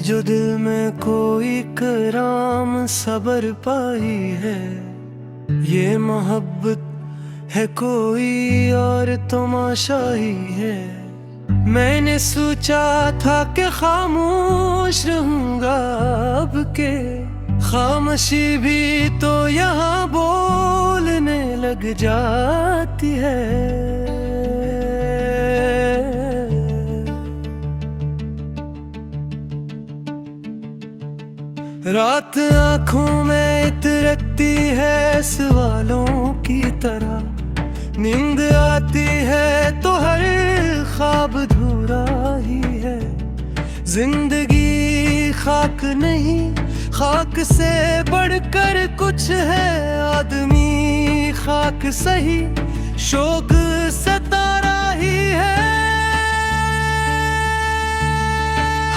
जो दिल में कोई कराम सबर पाई है, ये मोहब्बत है कोई और तमाशा ही है। मैंने सोचा था कि खामोश रहूंगा, अब के खामोशी भी तो यहाँ बोलने लग जाती है। रात आंखों में इतरती है सवालों की तरह, नींद आती है तो हर ख्वाब अधूरा ही है। जिंदगी खाक नहीं, खाक से बढ़कर कुछ है। आदमी खाक सही, शोक सतारा ही है।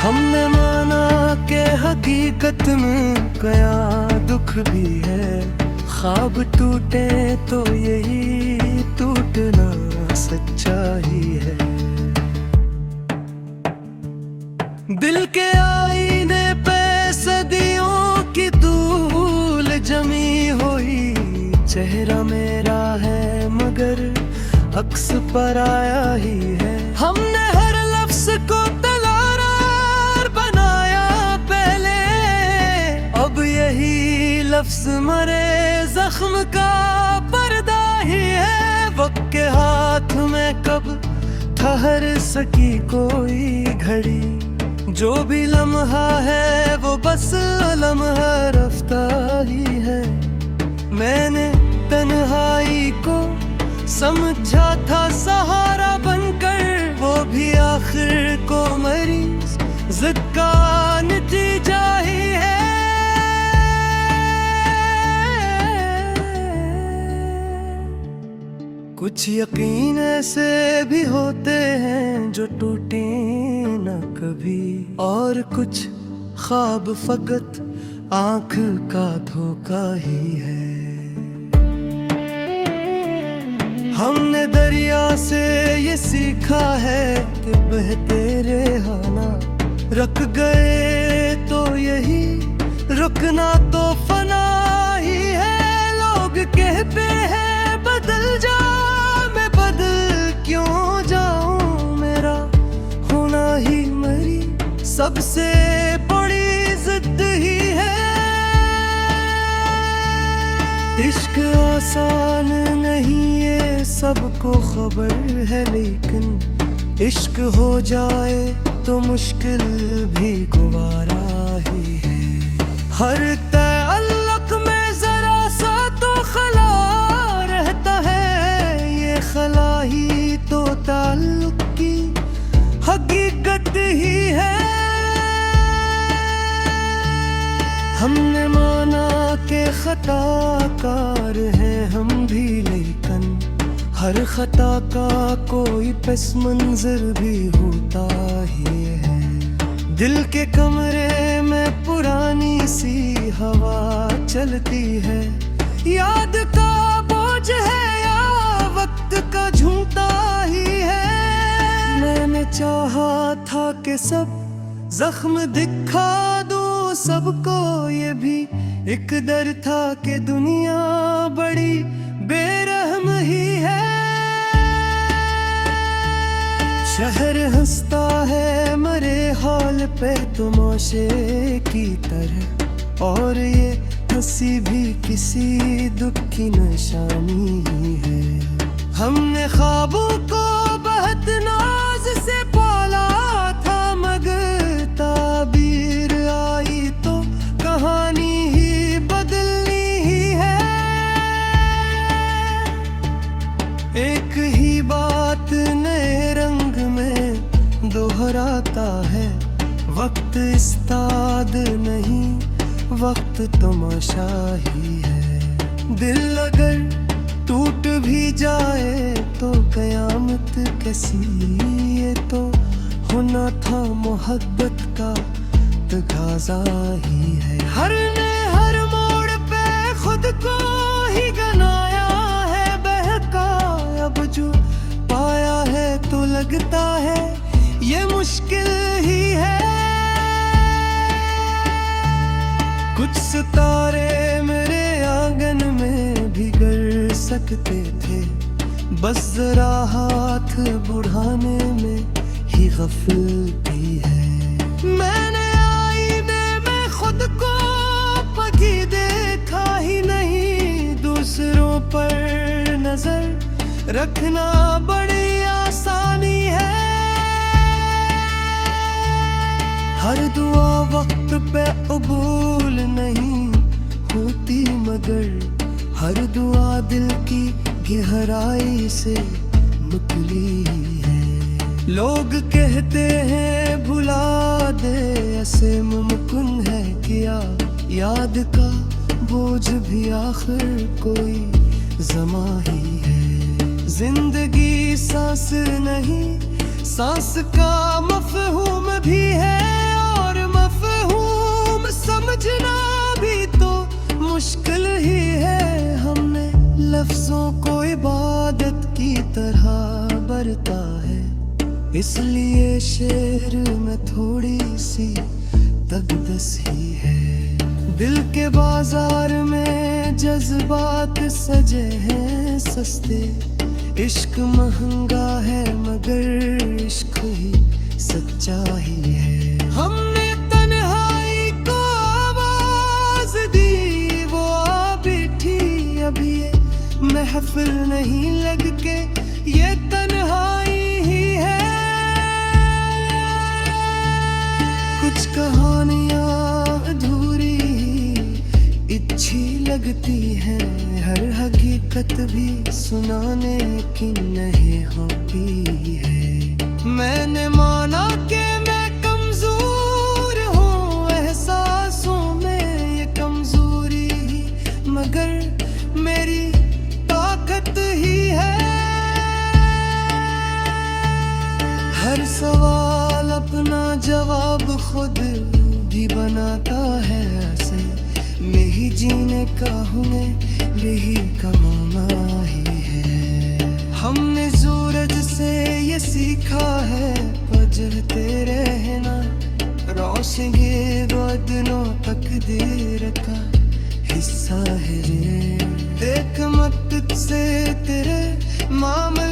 हमने माना कि हकीकत में गया दुख भी है। ख्वाब टूटे तो यही टूटना सच्चाई है। दिल के आईने पे सदियों की धूल जमी हुई, चेहरा मेरा है मगर अक्स पराया ही है। हमने हर लफ्ज को लफ्ज मरे जख्म का पर्दा ही है। वक्त के हाथ में कब ठहर सकी कोई घड़ी, जो भी लम्हा है वो बस लम्हा रफ्ता ही है। मैंने तन्हाई को समझा था सहारा बनकर, वो भी आखिर को मरीज जिद का नतीजा ही है। कुछ यकीन ऐसे भी होते हैं जो टूटे न कभी, और कुछ ख्वाब फकत आंख का धोखा ही है। हमने दरिया से ये सीखा है कि बहते रहना, रुक गए तो यही रुकना तो फना ही है। लोग कहते हैं बदल जा, क्यों जाऊं, मेरा होना ही मरी सबसे बड़ी जिद ही है। इश्क आसान नहीं ये सबको खबर है, लेकिन इश्क हो जाए तो मुश्किल भी गुवारा ही है। हर तअल्लुक में जरा सा तो खला रहता है, ये खला ही तो ताल्लुक की हकीकत ही है। हमने माना कि खताकार हैं हम भी, लेकिन हर खता का कोई पस मंजर भी होता ही है। दिल के कमरे में पुरानी सी हवा चलती है, याद का बोझ है या वक्त का झूठा ही है। मैंने चाहा था कि सब जख्म दिखा दूं सबको, ये भी एक डर था कि दुनिया बड़ी बेरहम ही है। शहर हंसता है मरे हाल पे तमाशे की तरह, और ये हंसी भी किसी दुख की निशानी ही है। हमने ख्वाबों को बहुत नाज से पाला था, मगर ताबीर आई तो कहानी ही बदलनी ही है। एक ही बात नए रंग में दोहराता है, वक्त इस्ताद नहीं वक्त तमाशा ही है। दिल अगर टूट भी जाए तो कयामत कैसी, ये तो होना था मोहब्बत का तकाज़ा ही है। हर ने हर मोड़ पे खुद को ही गनाया है, बहका अब जो पाया है तो लगता है ये मुश्किल ही है। सकते थे, बस जरा हाथ बढ़ाने में ही गफलती है। मैंने आईने में खुद को कभी देखा ही नहीं, दूसरों पर नजर रखना बड़ी आसानी है। हर दुआ वक्त पे कबूल नहीं होती, मगर हर दुआ दिल की गहराई से निकली है। लोग कहते हैं भुला दे, ऐसे मुमकिन है क्या? याद का बोझ भी आखिर कोई ज़मा ही है। जिंदगी सांस नहीं, सांस का मफहूम भी है, और मफहूम समझना भी तो मुश्किल ही है। हमने लफ्जों को इबादत की तरह बरता है, इसलिए शेर में थोड़ी सी तगदस ही है। दिल के बाजार में जज्बात सजे हैं सस्ते, इश्क महंगा है मगर इश्क ही सच्चा ही है। हमने तन्हाई को आवाज दी, वो आ बैठी अभी ये महफिल नहीं लग के, ये तन्हाई ही है। कुछ कहानियां अधूरी अच्छी लगती हैं, हर हकीकत भी सुनाने की नहीं होती है। मैंने माना कि मैं कमजोर हूँ एहसासों में, ये कमजोरी ही मगर मेरी ताकत ही है। हर सवाल अपना जवाब खुद भी बनाता है, ऐसे में ही जीने का हुनर यही कमाना ही है। हमने सूरज से ये सीखा है, बजते रहना रोशनी बदनों तकदीर का हिस्सा है रे। एक मत से तेरे मामले